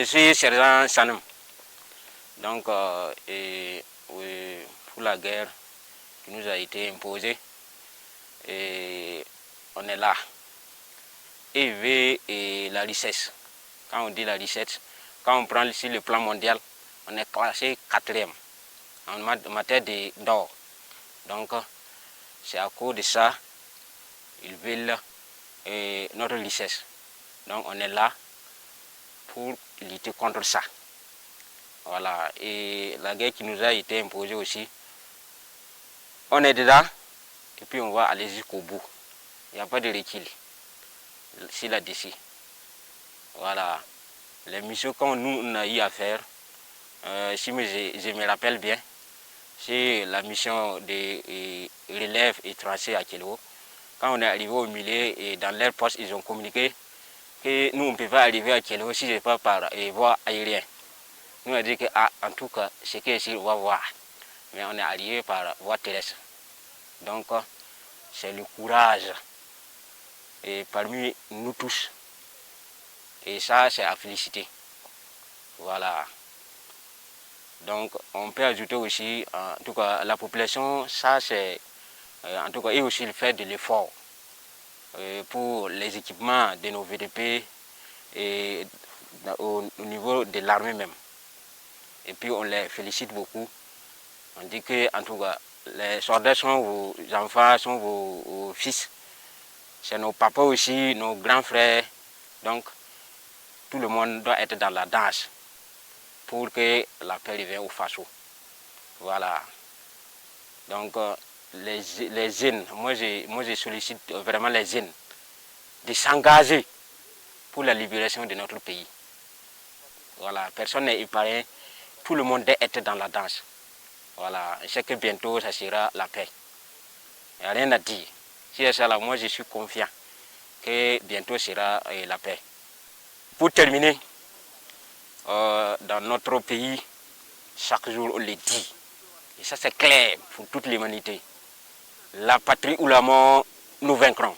suis sergent Sanem. Donc, pour la guerre qui nous a été imposée, et on est là. Et la richesse, quand on dit la richesse, quand on prend ici le plan mondial, on est classé 4e en matière d'or. Donc, c'est à cause de ça, ils veulent notre richesse. Donc, on est là pour lutter contre ça. Voilà. Et la guerre qui nous a été imposée aussi, on est dedans et puis on va aller jusqu'au bout. Il n'y a pas de recul. C'est là-dessus. Voilà. Les missions qu'on nous a eu à faire, si je me rappelle bien, c'est la mission de relève et tracé à Kélo. Quand on est arrivé au milieu et dans leur poste, ils ont communiqué que nous, on ne peut pas arriver à Kélo si ce n'est pas par voie aérienne. Nous, on a dit que, en tout cas, c'est qu'ici, on va voir. Mais on est arrivé par voie terrestre. Donc, c'est le courage. Et parmi nous tous. Et ça, c'est à féliciter. Voilà. Donc, on peut ajouter aussi, en tout cas, la population, ça, c'est, en tout cas, et aussi le fait de l'effort pour les équipements de nos VDP et au niveau de l'armée même. Et puis, on les félicite beaucoup. On dit que, en tout cas, les soldats sont vos enfants, sont vos fils. C'est nos papas aussi, nos grands frères. Donc, tout le monde doit être dans la danse pour que la paix revienne au faso. Voilà. Donc, les jeunes, moi je sollicite vraiment les jeunes de s'engager pour la libération de notre pays. Voilà, personne n'est épargné, tout le monde doit être dans la danse. Voilà, je sais que bientôt ça sera la paix. Il n'y a rien à dire. Si c'est ça là, moi je suis confiant que bientôt sera la paix. Pour terminer, dans notre pays, chaque jour on le dit, et ça c'est clair pour toute l'humanité, la patrie ou la mort, nous vaincrons.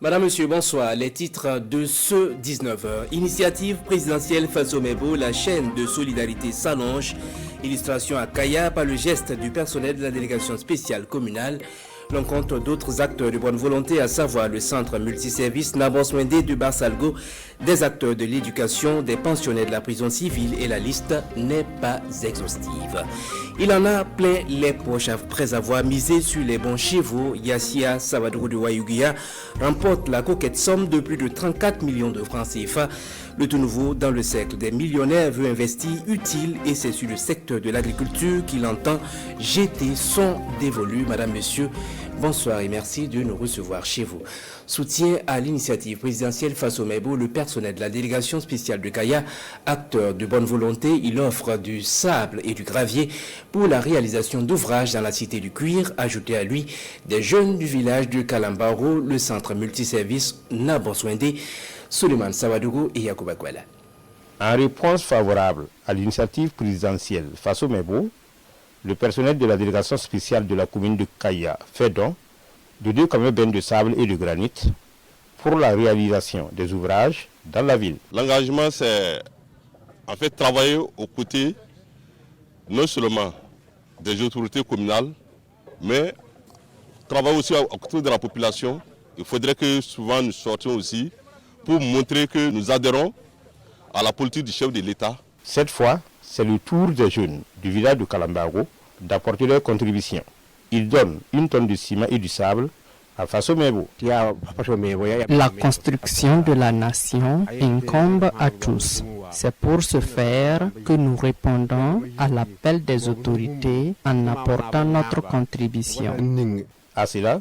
Madame, Monsieur, bonsoir. Les titres de ce 19h. Initiative présidentielle Faso Mebo, la chaîne de solidarité s'allonge. Illustration à Kaya par le geste du personnel de la délégation spéciale communale. L'encontre d'autres acteurs de bonne volonté, à savoir le centre multiservice Nabonswende de Barsalgo, des acteurs de l'éducation, des pensionnaires de la prison civile, et la liste n'est pas exhaustive. Il en a plein les poches après avoir misé sur les bons chevaux. Yassia Savadou de Wayugia remporte la coquette somme de plus de 34 millions de francs CFA. Le tout nouveau dans le cercle des millionnaires veut investir utile, et c'est sur le secteur de l'agriculture qu'il entend jeter son dévolu. Madame, Monsieur, bonsoir et merci de nous recevoir chez vous. Soutien à l'initiative présidentielle Faso Mebo, le personnel de la délégation spéciale de Kaya, acteur de bonne volonté, il offre du sable et du gravier pour la réalisation d'ouvrages dans la cité du cuir. Ajouté à lui des jeunes du village de Kalambaro, le centre multiservice Nabonswende, Suleiman Sawadougou et Yacouba Kwela. En réponse favorable à l'initiative présidentielle Faso Mebo, le personnel de la délégation spéciale de la commune de Kaya fait don de 2 camions de sable et de granit pour la réalisation des ouvrages dans la ville. L'engagement, c'est en fait travailler aux côtés non seulement des autorités communales, mais travailler aussi aux côtés de la population. Il faudrait que souvent nous sortions aussi pour montrer que nous adhérons à la politique du chef de l'État. Cette fois, c'est le tour des jeunes du village de Kalambaro d'apporter leur contribution. Ils donnent 1 tonne de ciment et du sable à Faso Mebo. La construction de la nation incombe à tous. C'est pour ce faire que nous répondons à l'appel des autorités en apportant notre contribution. À cela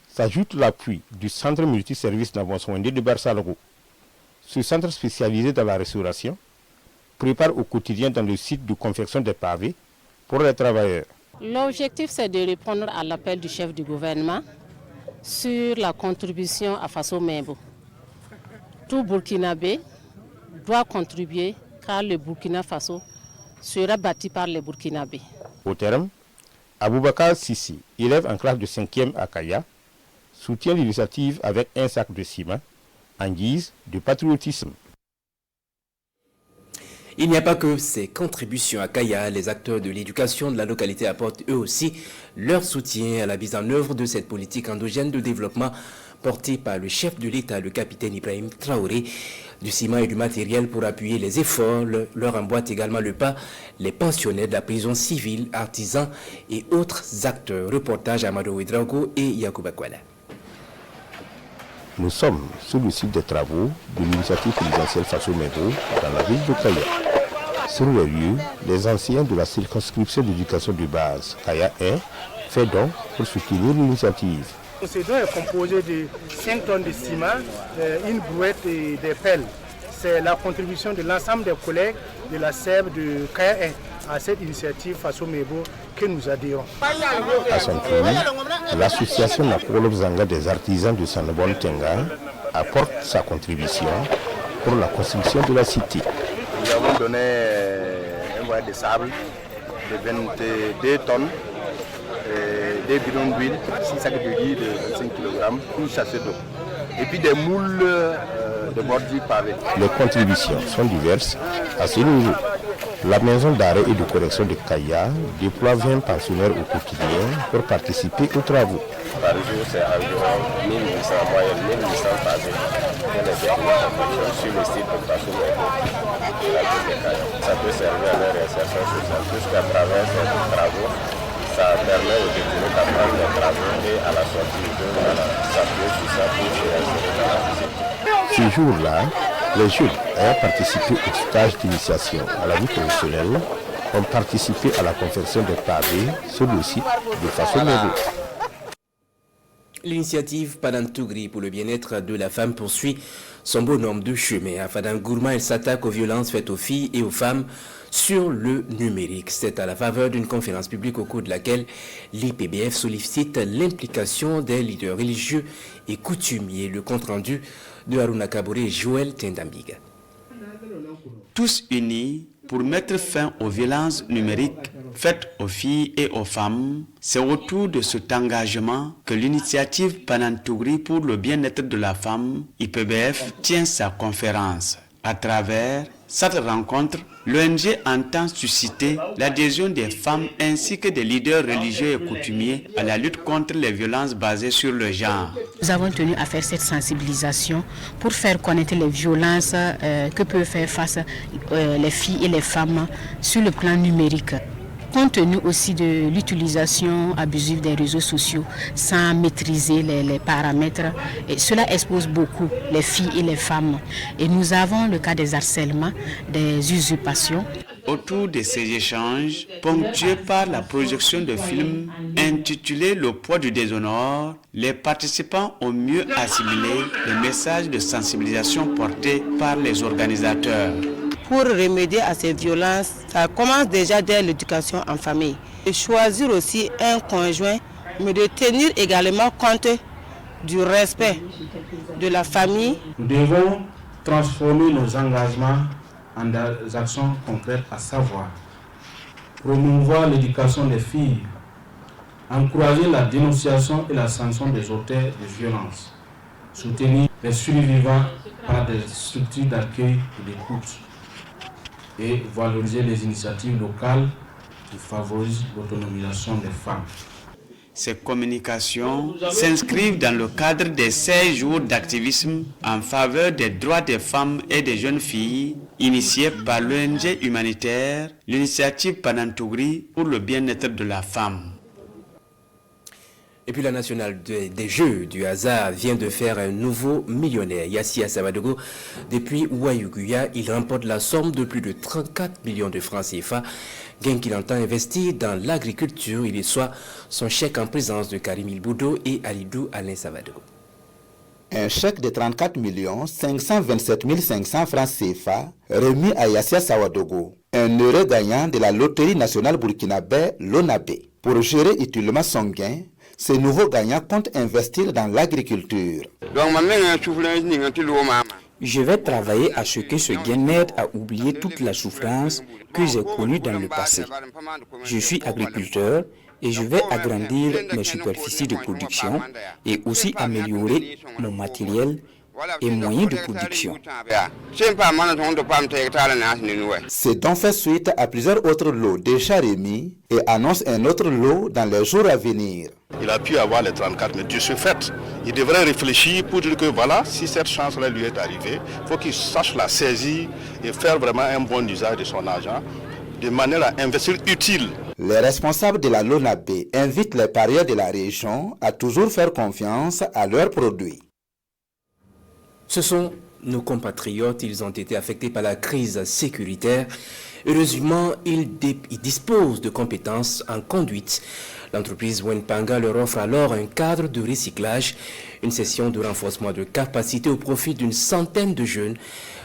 s'ajoute l'appui du Centre multiservice d'Avonswende de Barsalgo. Ce centre spécialisé dans la restauration prépare au quotidien dans le site de confection des pavés pour les travailleurs. L'objectif, c'est de répondre à l'appel du chef du gouvernement sur la contribution à Faso Mebo. Tout Burkinabé doit contribuer car le Burkina Faso sera bâti par les Burkinabés. Au terme, Aboubakar Sissi, élève en classe de 5e à Kaya, soutient l'initiative avec un sac de ciment en guise de patriotisme. Il n'y a pas que ces contributions à Kaya, les acteurs de l'éducation de la localité apportent eux aussi leur soutien à la mise en œuvre de cette politique endogène de développement portée par le chef de l'État, le capitaine Ibrahim Traoré. Du ciment et du matériel pour appuyer les efforts, leur emboîtent également le pas les pensionnaires de la prison civile, artisans et autres acteurs. Reportage Amado Ouedraogo et Yacouba Kwala. Nous sommes sur le site des travaux de l'initiative présidentielle Faso Mebo dans la ville de Kaya. Sur les lieux, les anciens de la circonscription d'éducation de base Kaya 1 fait don pour soutenir l'initiative. Ce don est composé de 5 tonnes de ciment, une brouette et des pelles. C'est la contribution de l'ensemble des collègues de la SEB de Kaya 1 à cette initiative Faso Mebo que nous adhérons. À son tour, l'association Nakolo Zanga des artisans de Sanobon Tenga apporte sa contribution pour la construction de la cité. Nous avons donné un voyage de sable de 22 tonnes, des bidons d'huile, 6 sacs de riz de 25 kg, une chassée d'eau. Et puis des moules de bordure pavée. Les contributions sont diverses à ce niveau. La maison d'arrêt et de correction de Kaya déploie 20 pensionnaires au quotidien pour participer aux travaux. Par jour, c'est environ 1800 moyenne, 1800 pavés. Sur le site de Faso Mebo, ça peut servir à leur réinsertion sociale. Jusqu'à travers ces travaux, ça permet aux détenus d'apprendre les travaux et à la sortie de s'appuyer sur ça pour se réinsérer dans la société. Ce jour-là, les jeunes ayant participé au stage d'initiation à la vie professionnelle ont participé à la confection des pavés sur le site de Faso Mebo. L'initiative Padantougri pour le bien-être de la femme poursuit son bonhomme de chemin. À Fadangourma, elle s'attaque aux violences faites aux filles et aux femmes sur le numérique. C'est à la faveur d'une conférence publique au cours de laquelle l'IPBF sollicite l'implication des leaders religieux et coutumiers. Le compte-rendu de Haruna Kabore et Joël Tendambiga. Tous unis pour mettre fin aux violences numériques faites aux filles et aux femmes, c'est autour de cet engagement que l'initiative Padantougri pour le bien-être de la femme, IPBF, tient sa conférence. À travers cette rencontre, l'ONG entend susciter l'adhésion des femmes ainsi que des leaders religieux et coutumiers à la lutte contre les violences basées sur le genre. Nous avons tenu à faire cette sensibilisation pour faire connaître les violences que peuvent faire face les filles et les femmes sur le plan numérique. Compte tenu aussi de l'utilisation abusive des réseaux sociaux sans maîtriser les paramètres, et cela expose beaucoup les filles et les femmes. Et nous avons le cas des harcèlements, des usurpations. Autour de ces échanges, ponctués par la projection de films intitulés « Le poids du déshonneur », les participants ont mieux assimilé les messages de sensibilisation portés par les organisateurs. Pour remédier à ces violences, ça commence déjà dès l'éducation en famille. De choisir aussi un conjoint, mais de tenir également compte du respect de la famille. Nous devons transformer nos engagements en des actions concrètes, à savoir promouvoir l'éducation des filles, encourager la dénonciation et la sanction des auteurs de violences, soutenir les survivants par des structures d'accueil et d'écoute, et valoriser les initiatives locales qui favorisent l'autonomisation des femmes. Ces communications s'inscrivent dans le cadre des 16 jours d'activisme en faveur des droits des femmes et des jeunes filles, initiés par l'ONG humanitaire, l'initiative Padantougri pour le bien-être de la femme. Et puis la nationale des jeux du hasard vient de faire un nouveau millionnaire. Yassia Savadogo, depuis Ouayuguya, il remporte la somme de plus de 34 millions de francs CFA, gain qu'il entend investir dans l'agriculture. Il y soit son chèque en présence de Karim Ilboudo et Alidou Alain Savadogo. Un chèque de 34 527 500 francs CFA remis à Yassia Savadogo, un heureux gagnant de la loterie nationale burkinabé, l'ONABé. Pour gérer utilement son gain, ce nouveau gagnant compte investir dans l'agriculture. Je vais travailler à ce que ce gain m'aide à oublier toute la souffrance que j'ai connue dans le passé. Je suis agriculteur et je vais agrandir mes superficies de production et aussi améliorer mon matériel et moyens de production. Ces dons fait suite à plusieurs autres lots déjà remis et annonce un autre lot dans les jours à venir. Il a pu avoir les 34, mais de ce fait, il devrait réfléchir pour dire que voilà, si cette chance-là lui est arrivée, il faut qu'il sache la saisir et faire vraiment un bon usage de son argent, de manière à investir utile. Les responsables de la LONABé invitent les parieurs de la région à toujours faire confiance à leurs produits. Ce sont nos compatriotes, ils ont été affectés par la crise sécuritaire. Heureusement, ils disposent de compétences en conduite. L'entreprise Wenpanga leur offre alors un cadre de recyclage, une session de renforcement de capacité au profit d'une centaine de jeunes.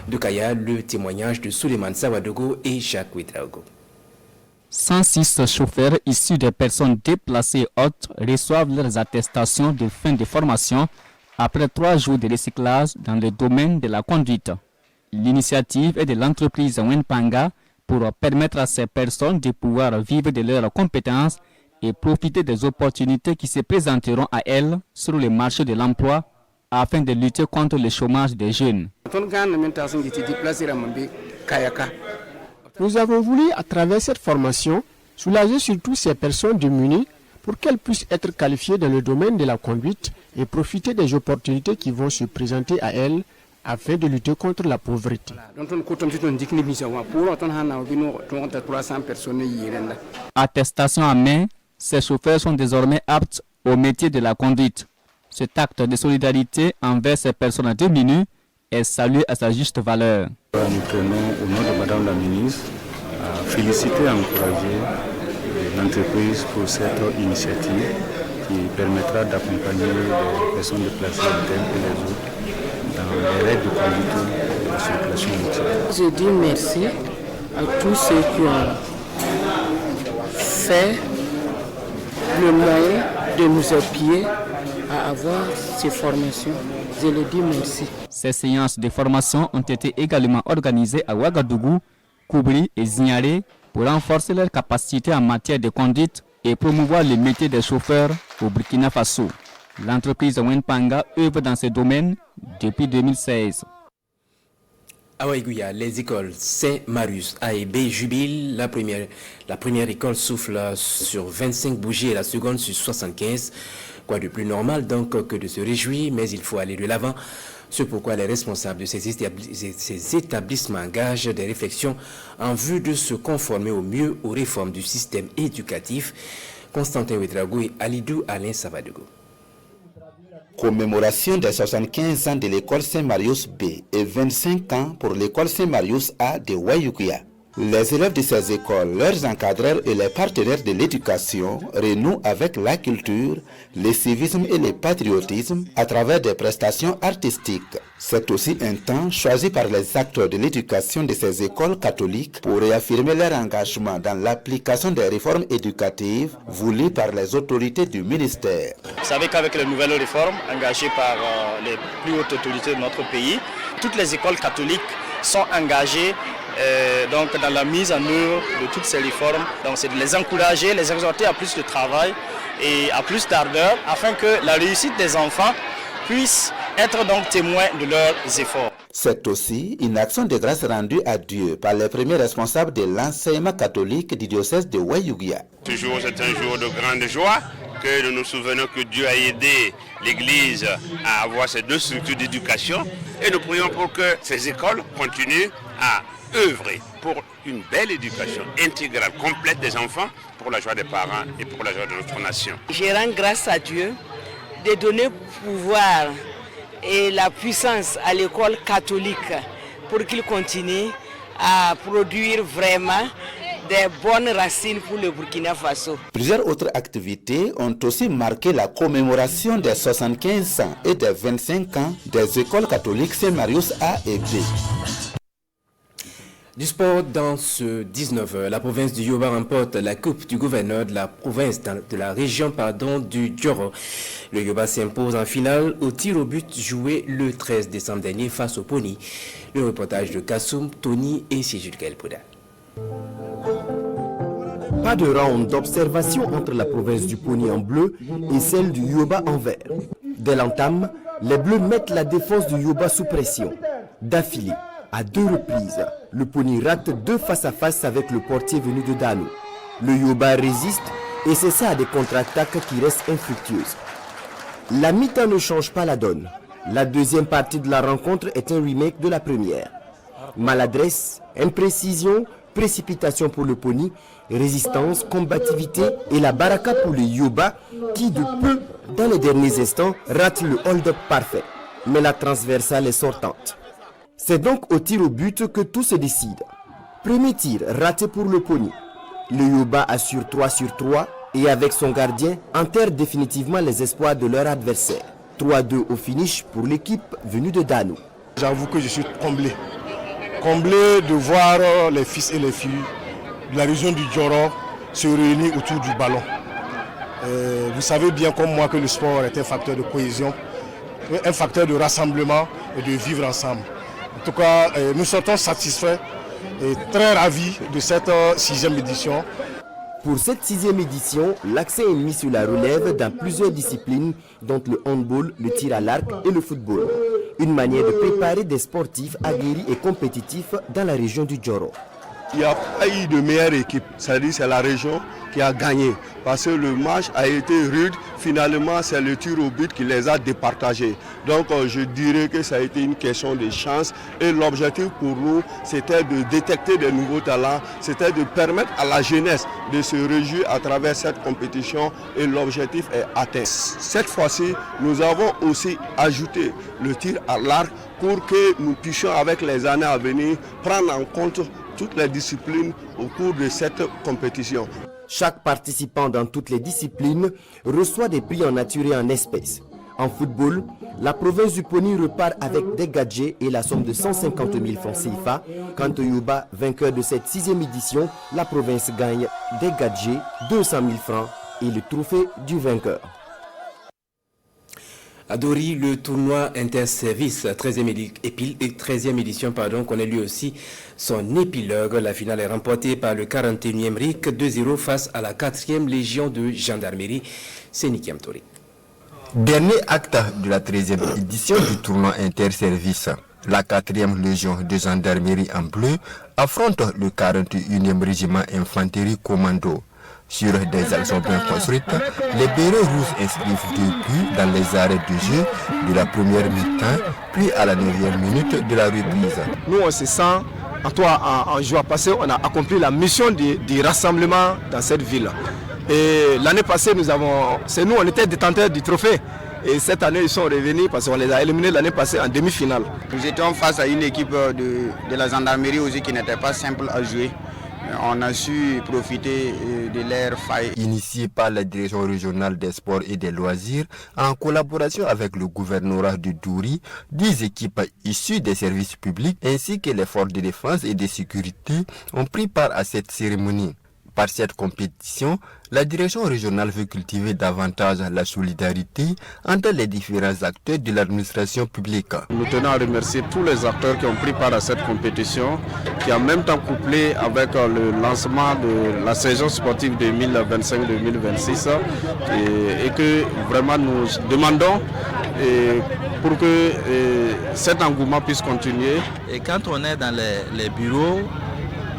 De Kaya, le témoignage de Souleymane Savadogo et Jacques Ouedraogo. 106 chauffeurs issus des personnes déplacées autres reçoivent leurs attestations de fin de formation après 3 jours de recyclage dans le domaine de la conduite. L'initiative est de l'entreprise Wenpanga pour permettre à ces personnes de pouvoir vivre de leurs compétences et profiter des opportunités qui se présenteront à elles sur le marché de l'emploi afin de lutter contre le chômage des jeunes. Nous avons voulu, à travers cette formation, soulager surtout ces personnes démunies pour qu'elles puissent être qualifiées dans le domaine de la conduite et profiter des opportunités qui vont se présenter à elles afin de lutter contre la pauvreté. Attestation à main, ces chauffeurs sont désormais aptes au métier de la conduite. Cet acte de solidarité envers ces personnes démunies est salué à sa juste valeur. Nous tenons, au nom de Madame la ministre, à féliciter et encourager l'entreprise pour cette initiative qui permettra d'accompagner les personnes déplacées internes et les autres dans les règles de conduite de la circulation routière. Je dis merci à tous ceux qui ont fait le moyen de nous appuyer à avoir ces formations. Je le dis merci. Ces séances de formation ont été également organisées à Ouagadougou, Koubri et Zignaré pour renforcer leurs capacités en matière de conduite et promouvoir le métier des chauffeurs au Burkina Faso. L'entreprise Wenpanga œuvre dans ce domaine depuis 2016. À Ouaïgouya, les écoles Saint-Marius A et B jubilent. La première école souffle sur 25 bougies et la seconde sur 75. Quoi de plus normal donc que de se réjouir, mais il faut aller de l'avant. C'est pourquoi les responsables de ces établissements engagent des réflexions en vue de se conformer au mieux aux réformes du système éducatif. Constantin Ouedraogo et Alidou Alain Savadogo. Commémoration des 75 ans de l'école Saint-Marius B et 25 ans pour l'école Saint-Marius A de Ouayuguya. Les élèves de ces écoles, leurs encadreurs et les partenaires de l'éducation renouent avec la culture, le civisme et le patriotisme à travers des prestations artistiques. C'est aussi un temps choisi par les acteurs de l'éducation de ces écoles catholiques pour réaffirmer leur engagement dans l'application des réformes éducatives voulues par les autorités du ministère. Vous savez qu'avec les nouvelles réformes engagées par les plus hautes autorités de notre pays, toutes les écoles catholiques sont engagées donc dans la mise en œuvre de toutes ces réformes. Donc c'est de les encourager, les exhorter à plus de travail et à plus d'ardeur afin que la réussite des enfants puisse être donc témoin de leurs efforts. C'est aussi une action de grâce rendue à Dieu par les premiers responsables de l'enseignement catholique du diocèse de Ouayuguya. Toujours c'est un jour de grande joie que nous nous souvenons que Dieu a aidé l'Église à avoir ces deux structures d'éducation et nous prions pour que ces écoles continuent à œuvrer pour une belle éducation intégrale, complète des enfants, pour la joie des parents et pour la joie de notre nation. Je rends grâce à Dieu de donner pouvoir et la puissance à l'école catholique pour qu'il continue à produire vraiment des bonnes racines pour le Burkina Faso. Plusieurs autres activités ont aussi marqué la commémoration des 75 ans et des 25 ans des écoles catholiques Saint-Marius A et B. Du sport dans ce 19h, la province du Yoba remporte la coupe du gouverneur de la province de la région du Djoro. Le Yoba s'impose en finale au tir au but joué le 13 décembre dernier face au Pony. Le reportage de Kassoum, Tony et Sijul Kelpouda. Pas de round d'observation entre la province du Pony en bleu et celle du Yoba en vert. Dès l'entame, les bleus mettent la défense du Yoba sous pression. D'affilée, à 2 reprises, le Pony rate 2 face-à-face avec le portier venu de Dano. Le Yoba résiste et c'est ça des contre-attaques qui restent infructueuses. La mi-temps ne change pas la donne. La deuxième partie de la rencontre est un remake de la première. Maladresse, imprécision, précipitation pour le Pony, résistance, combativité et la baraka pour le Yoba qui de peu, dans les derniers instants, rate le hold-up parfait. Mais la transversale est sortante. C'est donc au tir au but que tout se décide. Premier tir raté pour le Pony. Le Yoba assure 3 sur 3 et avec son gardien enterre définitivement les espoirs de leur adversaire. 3-2 au finish pour l'équipe venue de Dano. J'avoue que je suis comblé. Comblé de voir les fils et les filles de la région du Djoro se réunir autour du ballon. Vous savez bien comme moi que le sport est un facteur de cohésion, un facteur de rassemblement et de vivre ensemble. En tout cas, nous sommes satisfaits et très ravis de cette 6e édition. Pour cette 6e édition, l'accent est mis sur la relève dans plusieurs disciplines, dont le handball, le tir à l'arc et le football. Une manière de préparer des sportifs aguerris et compétitifs dans la région du Djoro. Il n'y a pas eu de meilleure équipe, c'est-à-dire c'est la région qui a gagné. Parce que le match a été rude, finalement c'est le tir au but qui les a départagés. Donc je dirais que ça a été une question de chance et l'objectif pour nous c'était de détecter des nouveaux talents, c'était de permettre à la jeunesse de se réjouir à travers cette compétition et l'objectif est atteint. Cette fois-ci, nous avons aussi ajouté le tir à l'arc pour que nous puissions avec les années à venir prendre en compte toutes les disciplines au cours de cette compétition. Chaque participant dans toutes les disciplines reçoit des prix en nature et en espèces. En football, la province du Pony repart avec des gadgets et la somme de 150 000 francs CFA. Quant au Yoba, vainqueur de cette 6e édition, la province gagne des gadgets, 200 000 francs et le trophée du vainqueur. À Dori, le tournoi interservice 13e édition connaît lui aussi son épilogue. La finale est remportée par le 41e RIC 2-0 face à la 4e Légion de gendarmerie. C'est Nikiam Tori. Dernier acte de la 13e édition du tournoi interservice. La 4e Légion de gendarmerie en bleu affronte le 41e régiment infanterie commando. Sur des actions bien construites, les bérets rouges inscrivent 2 buts dans les arrêts de jeu de la première mi-temps, puis à la 9e minute de la reprise. Nous, on se sent, en joie passée, on a accompli la mission du rassemblement dans cette ville. Et l'année passée, on était détenteurs du trophée. Et cette année, ils sont revenus parce qu'on les a éliminés l'année passée en demi-finale. Nous étions face à une équipe de la gendarmerie aussi qui n'était pas simple à jouer. On a su profiter de leur faille. Initié par la direction régionale des sports et des loisirs, en collaboration avec le gouvernorat de Douri, 10 équipes issues des services publics ainsi que les forces de défense et de sécurité ont pris part à cette cérémonie. Par cette compétition, la direction régionale veut cultiver davantage la solidarité entre les différents acteurs de l'administration publique. Nous tenons à remercier tous les acteurs qui ont pris part à cette compétition, qui en même temps couplé avec le lancement de la saison sportive 2025-2026 et que vraiment nous demandons pour que cet engouement puisse continuer. Et quand on est dans les bureaux,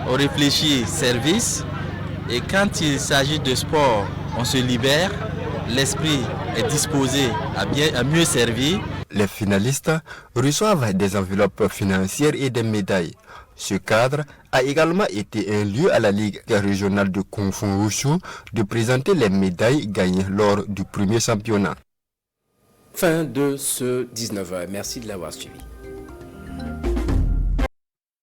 on réfléchit service. Et quand il s'agit de sport, on se libère, l'esprit est disposé à mieux servir. Les finalistes reçoivent des enveloppes financières et des médailles. Ce cadre a également été un lieu à la Ligue régionale de Kung Fu Wushu de présenter les médailles gagnées lors du premier championnat. Fin de ce 19h. Merci de l'avoir suivi.